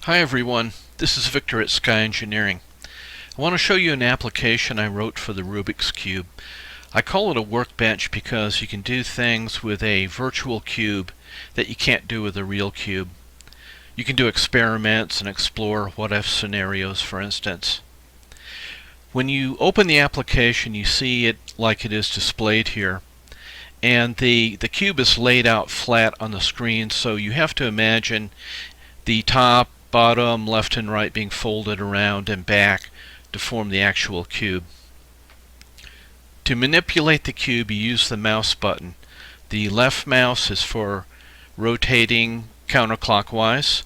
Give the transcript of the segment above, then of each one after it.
Hi everyone, this is Victor at Sky Engineering. I want to show you an application I wrote for the Rubik's Cube. I call it a workbench because you can do things with a virtual cube that you can't do with a real cube. You can do experiments and explore what-if scenarios, for instance. When you open the application, you see it like it is displayed here. And the cube is laid out flat on the screen, so you have to imagine the top, bottom, left and right being folded around and back to form the actual cube. To manipulate the cube, you use the mouse button. The left mouse is for rotating counterclockwise.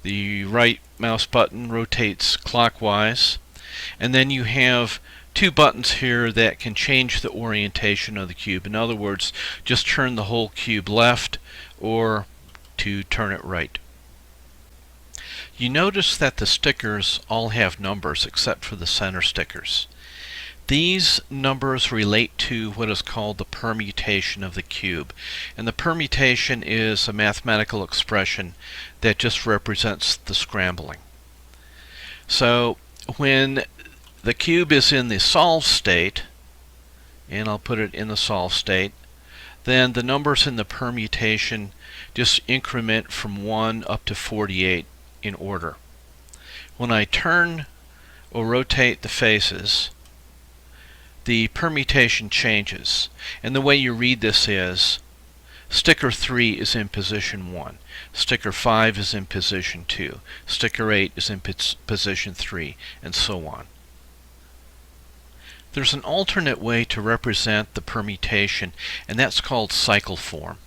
The right mouse button rotates clockwise. And then you have two buttons here that can change the orientation of the cube. In other words, just turn the whole cube left or to turn it right. You notice that the stickers all have numbers except for the center stickers. These numbers relate to what is called the permutation of the cube. And the permutation is a mathematical expression that just represents the scrambling. So when the cube is in the solve state, and I'll put it in the solve state, then the numbers in the permutation just increment from 1 up to 48 in order. When I turn or rotate the faces, the permutation changes. And the way you read this is sticker 3 is in position 1, sticker 5 is in position 2, sticker 8 is in position 3, and so on. There's an alternate way to represent the permutation, and that's called cycle form.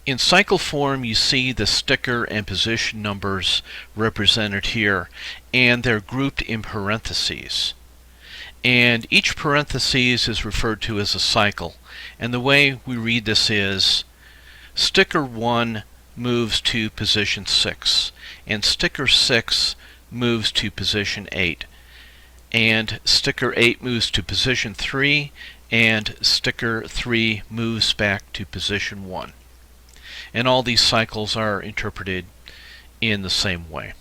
In cycle form, you see the sticker and position numbers represented here, and they're grouped in parentheses. And each parenthesis is referred to as a cycle. And the way we read this is sticker 1 moves to position 6, and sticker 6 moves to position 8, and sticker 8 moves to position 3, and sticker 3 moves back to position 1. And all these cycles are interpreted in the same way.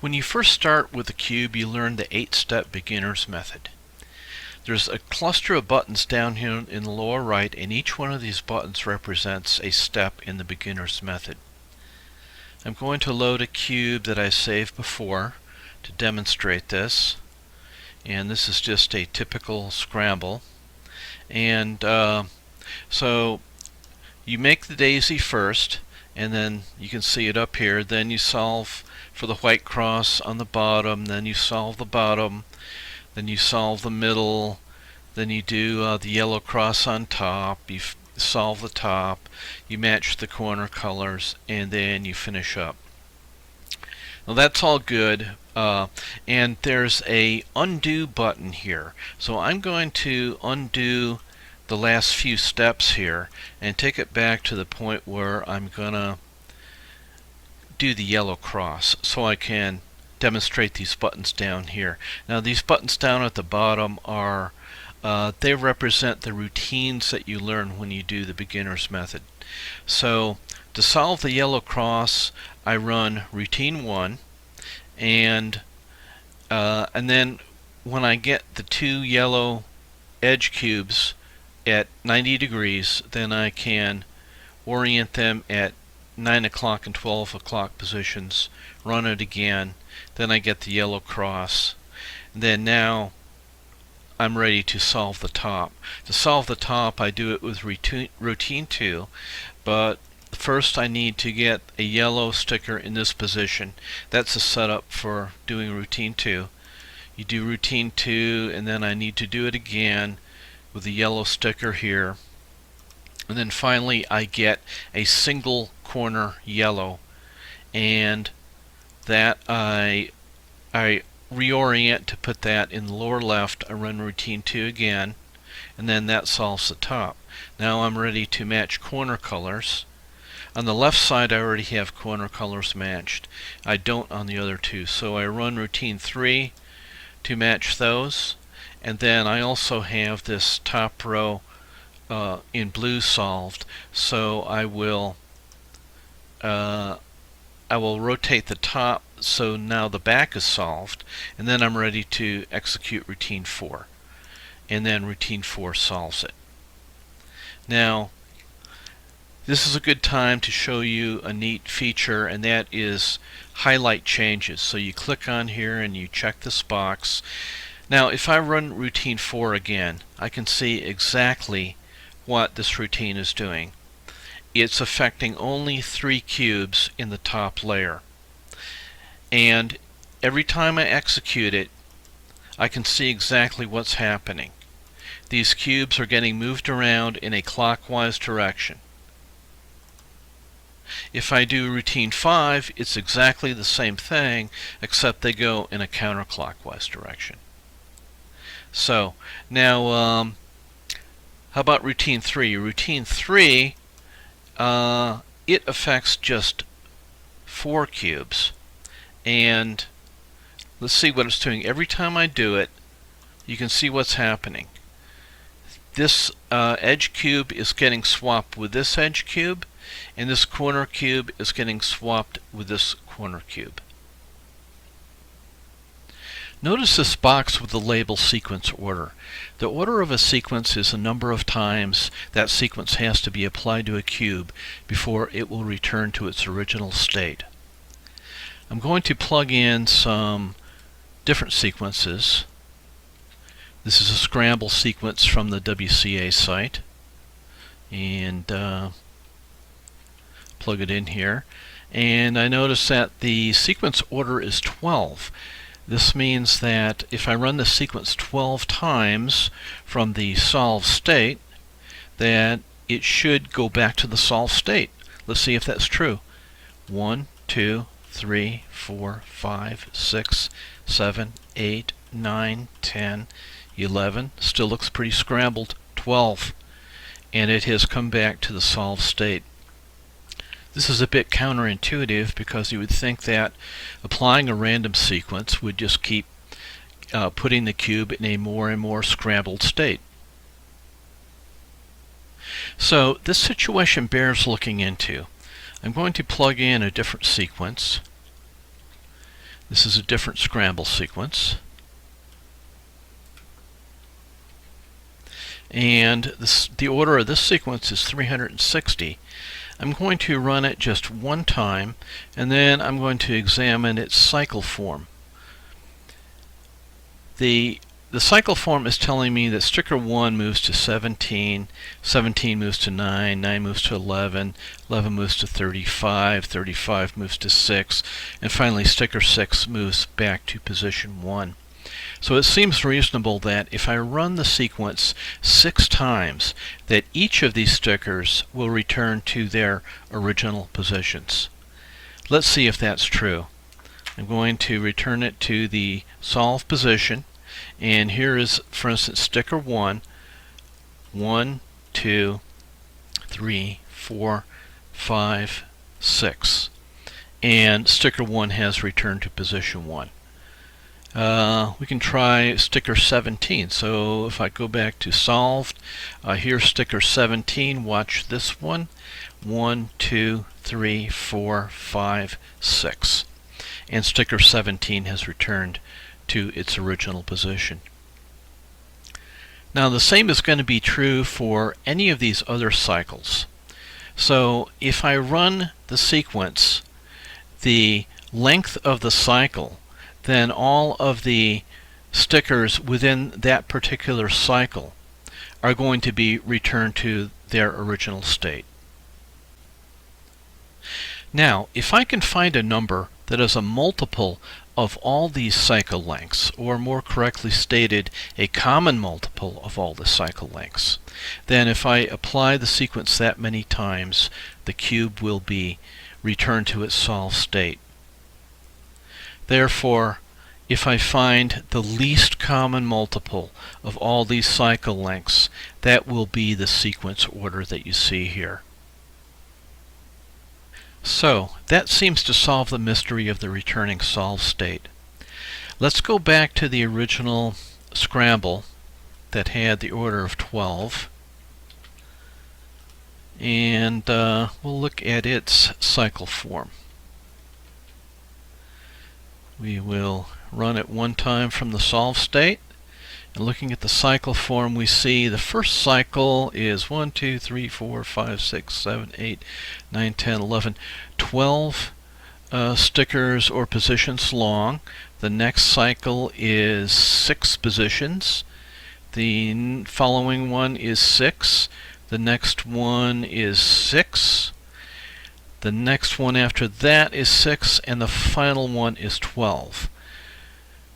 When you first start with the cube, you learn the 8-step beginner's method. There's a cluster of buttons down here in the lower right, and each one of these buttons represents a step in the beginner's method. I'm going to load a cube that I saved before to demonstrate this, and this is just a typical scramble. And so you make the daisy first, and then you can see it up here. Then you solve for the white cross on the bottom, then you solve the bottom, then you solve the middle, then you do the yellow cross on top, you solve the top, you match the corner colors, and then you finish up. Now that's all good, and there's a undo button here. So I'm going to undo the last few steps here and take it back to the point where I'm gonna do the yellow cross so I can demonstrate these buttons down here. Now these buttons down at the bottom are they represent the routines that you learn when you do the beginner's method. So to solve the yellow cross, I run routine 1, and then when I get the two yellow edge cubes at 90 degrees, then I can orient them at 9 o'clock and 12 o'clock positions, run it again, then I get the yellow cross. Then now I'm ready to solve the top. To solve the top, I do it with routine 2, but first I need to get a yellow sticker in this position. That's a setup for doing routine 2. You do routine 2, and then I need to do it again with the yellow sticker here. And then finally I get a single corner yellow, and that I reorient to put that in the lower left. I run routine 2 again, and then that solves the top. Now I'm ready to match corner colors. On the left side I already have corner colors matched. I don't on the other two, so I run routine 3 to match those, and then I also have this top row in blue solved, so I will I will rotate the top so now the back is solved, and then I'm ready to execute routine 4. And then routine 4 solves it. Now, this is a good time to show you a neat feature, and that is highlight changes. So you click on here and you check this box. Now, if I run routine 4 again, I can see exactly what this routine is doing. It's affecting only 3 cubes in the top layer. And every time I execute it, I can see exactly what's happening. These cubes are getting moved around in a clockwise direction. If I do routine 5, it's exactly the same thing, except they go in a counterclockwise direction. So, now, how about routine 3? Routine 3, it affects just 4 cubes. And let's see what it's doing. Every time I do it, you can see what's happening. This edge cube is getting swapped with this edge cube, and this corner cube is getting swapped with this corner cube. Notice this box with the label sequence order. The order of a sequence is the number of times that sequence has to be applied to a cube before it will return to its original state. I'm going to plug in some different sequences. This is a scramble sequence from the WCA site, and plug it in here, and I notice that the sequence order is 12. This means that if I run the sequence 12 times from the solved state, that it should go back to the solved state. Let's see if that's true. 1, 2, 3, 4, 5, 6, 7, 8, 9, 10, 11. Still looks pretty scrambled. 12. And it has come back to the solved state. This is a bit counterintuitive because you would think that applying a random sequence would just keep putting the cube in a more and more scrambled state. So this situation bears looking into. I'm going to plug in a different sequence. This is a different scramble sequence. And the order of this sequence is 360. I'm going to run it just one time, and then I'm going to examine its cycle form. The cycle form is telling me that sticker 1 moves to 17, 17 moves to 9, 9 moves to 11, 11 moves to 35, 35 moves to 6, and finally sticker 6 moves back to position 1. So it seems reasonable that if I run the sequence 6 times, that each of these stickers will return to their original positions. Let's see if that's true. I'm going to return it to the solved position, and here is, for instance, sticker 1, 1, 2, 3, 4, 5, 6. And sticker 1 has returned to position 1. We can try sticker 17. So if I go back to solved, here's sticker 17. Watch this one. 1, 2, 3, 4, 5, 6. And sticker 17 has returned to its original position. Now the same is going to be true for any of these other cycles. So if I run the sequence the length of the cycle, then all of the stickers within that particular cycle are going to be returned to their original state. Now, if I can find a number that is a multiple of all these cycle lengths, or more correctly stated, a common multiple of all the cycle lengths, then if I apply the sequence that many times, the cube will be returned to its solved state. Therefore, if I find the least common multiple of all these cycle lengths, that will be the sequence order that you see here. So, that seems to solve the mystery of the returning solved state. Let's go back to the original scramble that had the order of 12, and we'll look at its cycle form. We will run it one time from the solve state. And looking at the cycle form, we see the first cycle is 1, 2, 3, 4, 5, 6, 7, 8, 9, 10, 11, 12 stickers or positions long. The next cycle is 6 positions. The following one is 6. The next one is 6. The next one after that is 6, and the final one is 12.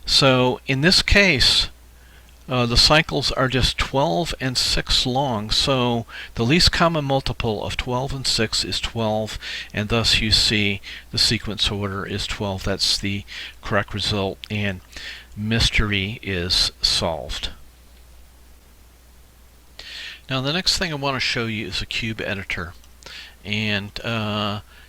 So in this case, the cycles are just 12 and 6 long, so the least common multiple of 12 and 6 is 12, and thus you see the sequence order is 12. That's the correct result, and mystery is solved. Now the next thing I want to show you is a cube editor. And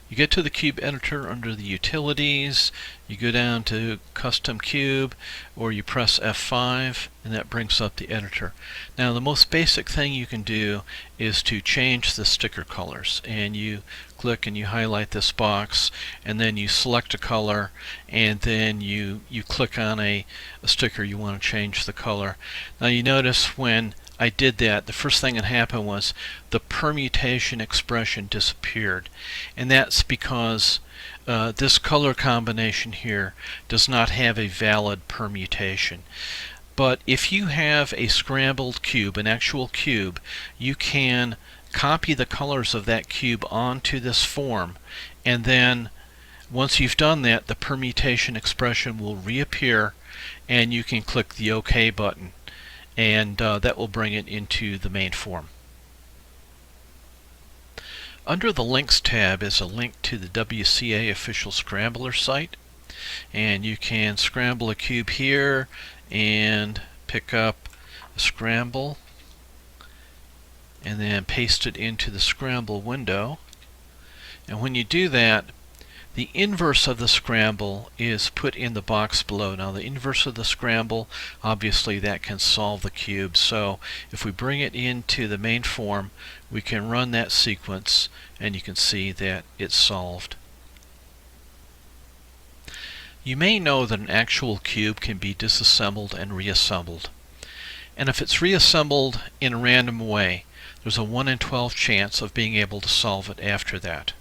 you get to the cube editor under the utilities, you go down to custom cube, or you press F5 and that brings up the editor. Now the most basic thing you can do is to change the sticker colors, and you click and you highlight this box, and then you select a color, and then you click on a sticker you want to change the color. Now you notice when I did that, the first thing that happened was the permutation expression disappeared, and that's because this color combination here does not have a valid permutation. But if you have a scrambled cube, an actual cube, you can copy the colors of that cube onto this form, and then once you've done that, the permutation expression will reappear, and you can click the OK button, and that will bring it into the main form. Under the Links tab is a link to the WCA official scrambler site, and you can scramble a cube here and pick up a scramble and then paste it into the scramble window. And when you do that, the inverse of the scramble is put in the box below. Now the inverse of the scramble, obviously that can solve the cube. So if we bring it into the main form, we can run that sequence and you can see that it's solved. You may know that an actual cube can be disassembled and reassembled. And if it's reassembled in a random way, there's a 1 in 12 chance of being able to solve it after that.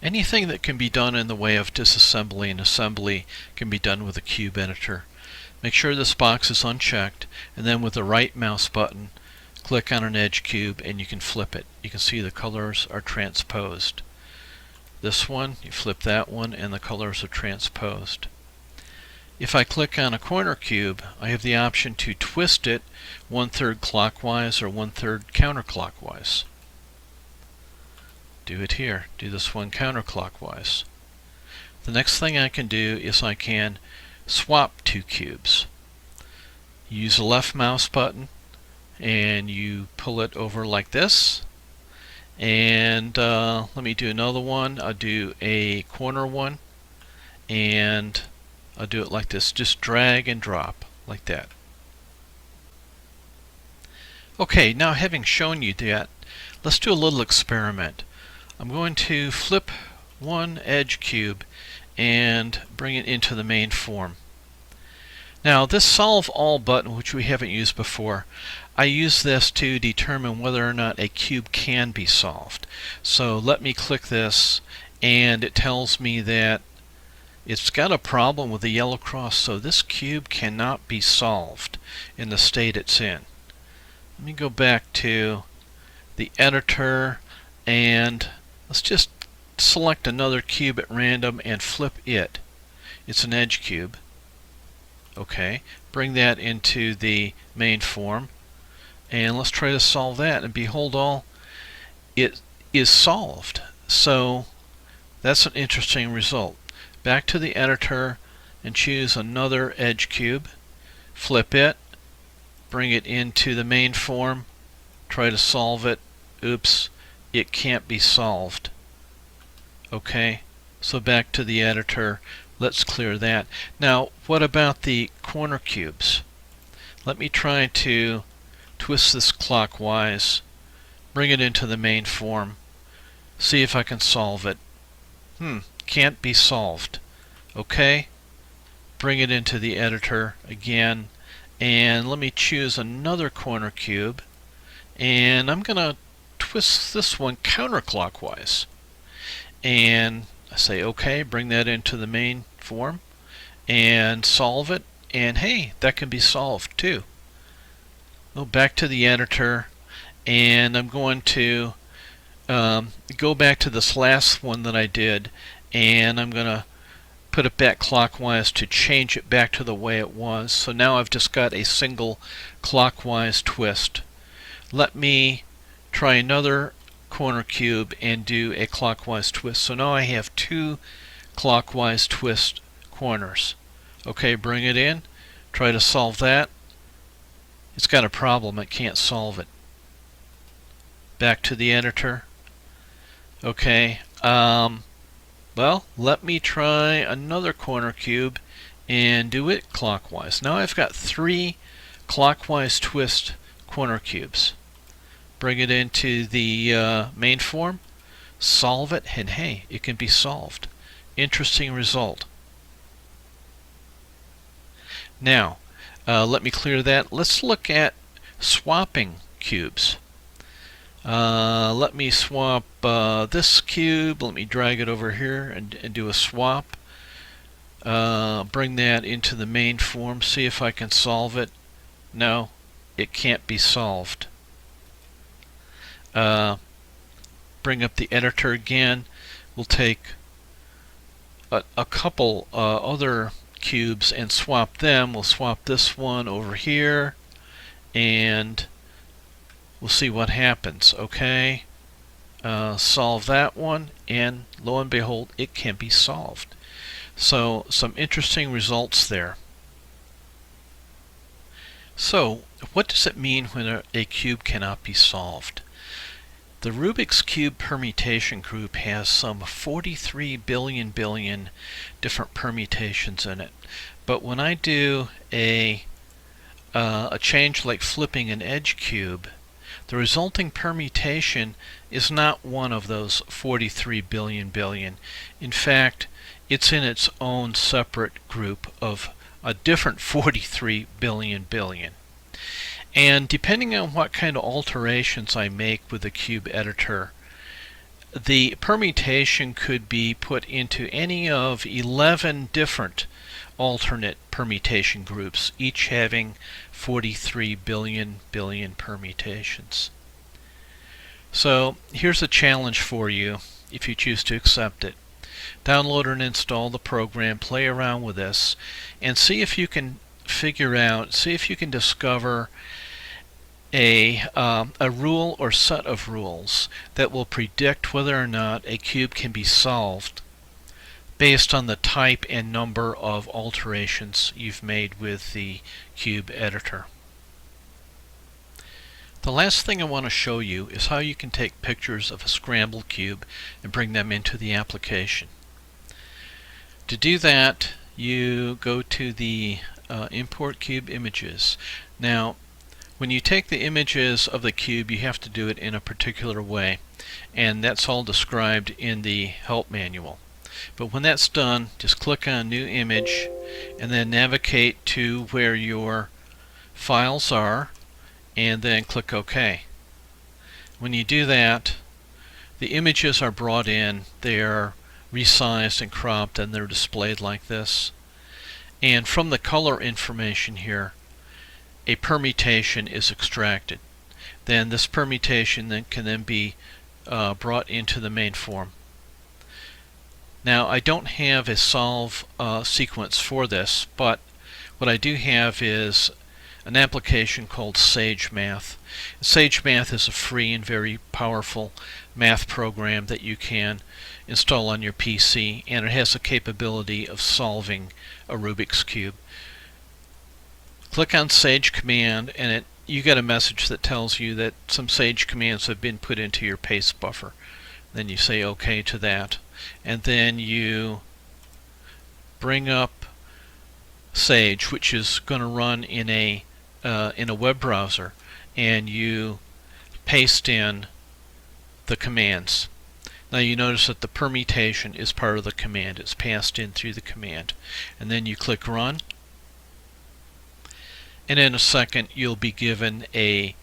Anything that can be done in the way of disassembly and assembly can be done with a cube editor. Make sure this box is unchecked, and then with the right mouse button, click on an edge cube and you can flip it. You can see the colors are transposed. This one, you flip that one, and the colors are transposed. If I click on a corner cube, I have the option to twist it 1/3 clockwise or 1/3 counterclockwise. Do it here. Do this one counterclockwise. The next thing I can do is I can swap two cubes. You use the left mouse button and you pull it over like this. And let me do another one. I'll do a corner one, and I'll do it like this. Just drag and drop like that. Okay, now having shown you that, let's do a little experiment. I'm going to flip one edge cube and bring it into the main form. Now this Solve All button, which we haven't used before, I use this to determine whether or not a cube can be solved. So let me click this, and it tells me that it's got a problem with the yellow cross, so this cube cannot be solved in the state it's in. Let me go back to the editor, and let's just select another cube at random and flip it. It's an edge cube. Okay, bring that into the main form, and let's try to solve that, and behold all, it is solved. So that's an interesting result. Back to the editor and choose another edge cube, flip it, bring it into the main form, try to solve it. Oops, it can't be solved. Okay, so back to the editor, let's clear that. Now what about the corner cubes? Let me try to twist this clockwise, bring it into the main form, see if I can solve it. Can't be solved. Okay, bring it into the editor again, and let me choose another corner cube, and I'm going to twist this one counterclockwise. And I say okay, bring that into the main form and solve it, and hey, that can be solved too. Go back to the editor, and I'm going to go back to this last one that I did, and I'm going to put it back clockwise to change it back to the way it was. So now I've just got a single clockwise twist. Let me try another corner cube and do a clockwise twist. So now I have two clockwise twist corners. Okay, bring it in, try to solve that. It's got a problem, it can't solve it. Back to the editor. Okay, well, let me try another corner cube and do it clockwise. Now I've got three clockwise twist corner cubes. Bring it into the main form, solve it, and hey, it can be solved. Interesting result. Now, let me clear that. Let's look at swapping cubes. Let me swap this cube. Let me drag it over here and do a swap. Bring that into the main form. See if I can solve it. No, it can't be solved. Bring up the editor again. We'll take a couple other cubes and swap them. We'll swap this one over here, and we'll see what happens. Okay, solve that one, and lo and behold, it can be solved. So some interesting results there. So what does it mean when a cube cannot be solved? The Rubik's Cube permutation group has some 43 billion different permutations in it. But when I do a change like flipping an edge cube, the resulting permutation is not one of those 43 billion. In fact, it's in its own separate group of a different 43 billion. And depending on what kind of alterations I make with the cube editor, the permutation could be put into any of 11 different alternate permutation groups, each having 43 billion permutations. So here's a challenge for you if you choose to accept it. Download and install the program, play around with this, and see if you can discover a rule or set of rules that will predict whether or not a cube can be solved based on the type and number of alterations you've made with the cube editor. The last thing I want to show you is how you can take pictures of a scrambled cube and bring them into the application. To do that, you go to the Import Cube Images. Now, when you take the images of the cube, you have to do it in a particular way, and that's all described in the help manual. But when that's done, just click on New Image and then navigate to where your files are, and then click OK. When you do that, the images are brought in, they are resized and cropped, and they're displayed like this. And from the color information here, a permutation is extracted. Then this permutation can be brought into the main form. Now, I don't have a solve sequence for this, but what I do have is an application called Sage Math. Sage Math is a free and very powerful math program that you can install on your PC, and it has the capability of solving a Rubik's Cube. Click on Sage Command, and you get a message that tells you that some Sage commands have been put into your paste buffer. Then you say OK to that, and then you bring up Sage, which is going to run in a web browser, and you paste in the commands. Now you notice that the permutation is part of the command. It's passed in through the command. And then you click Run. And in a second you'll be given a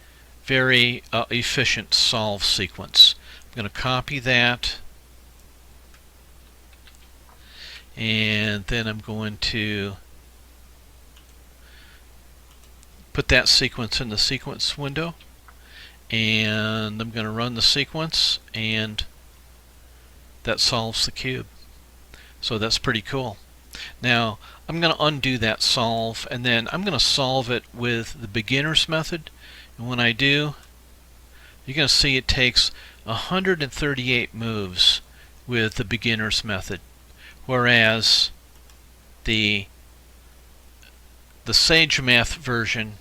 very efficient solve sequence. I'm going to copy that. And then I'm going to put that sequence in the sequence window. And I'm going to run the sequence, and that solves the cube. So that's pretty cool. Now I'm going to undo that solve, and then I'm going to solve it with the beginner's method. And when I do, you're going to see it takes 138 moves with the beginner's method, whereas the Sage Math version,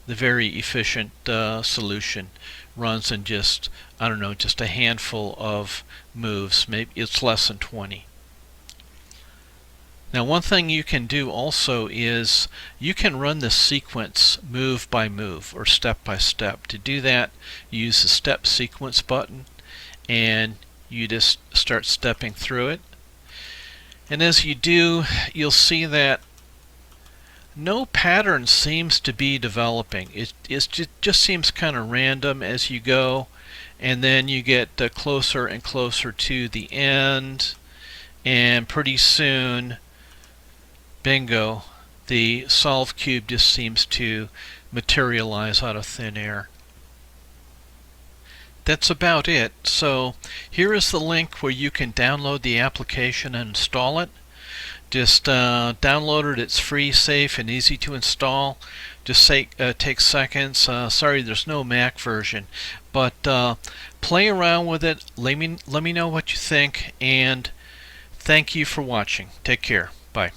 the very efficient solution, runs in just, I don't know, just a handful of moves. Maybe it's less than 20. Now one thing you can do also is you can run the sequence move by move or step by step. To do that, you use the step sequence button and you just start stepping through it. And as you do, you'll see that no pattern seems to be developing. It just seems kind of random as you go, and then you get closer and closer to the end, and pretty soon, bingo, the solve cube just seems to materialize out of thin air. That's about it. So here is the link where you can download the application and install it. Just download it. It's free, safe, and easy to install. Just takes seconds. Sorry, there's no Mac version, but play around with it. Let me know what you think, and thank you for watching. Take care. Bye.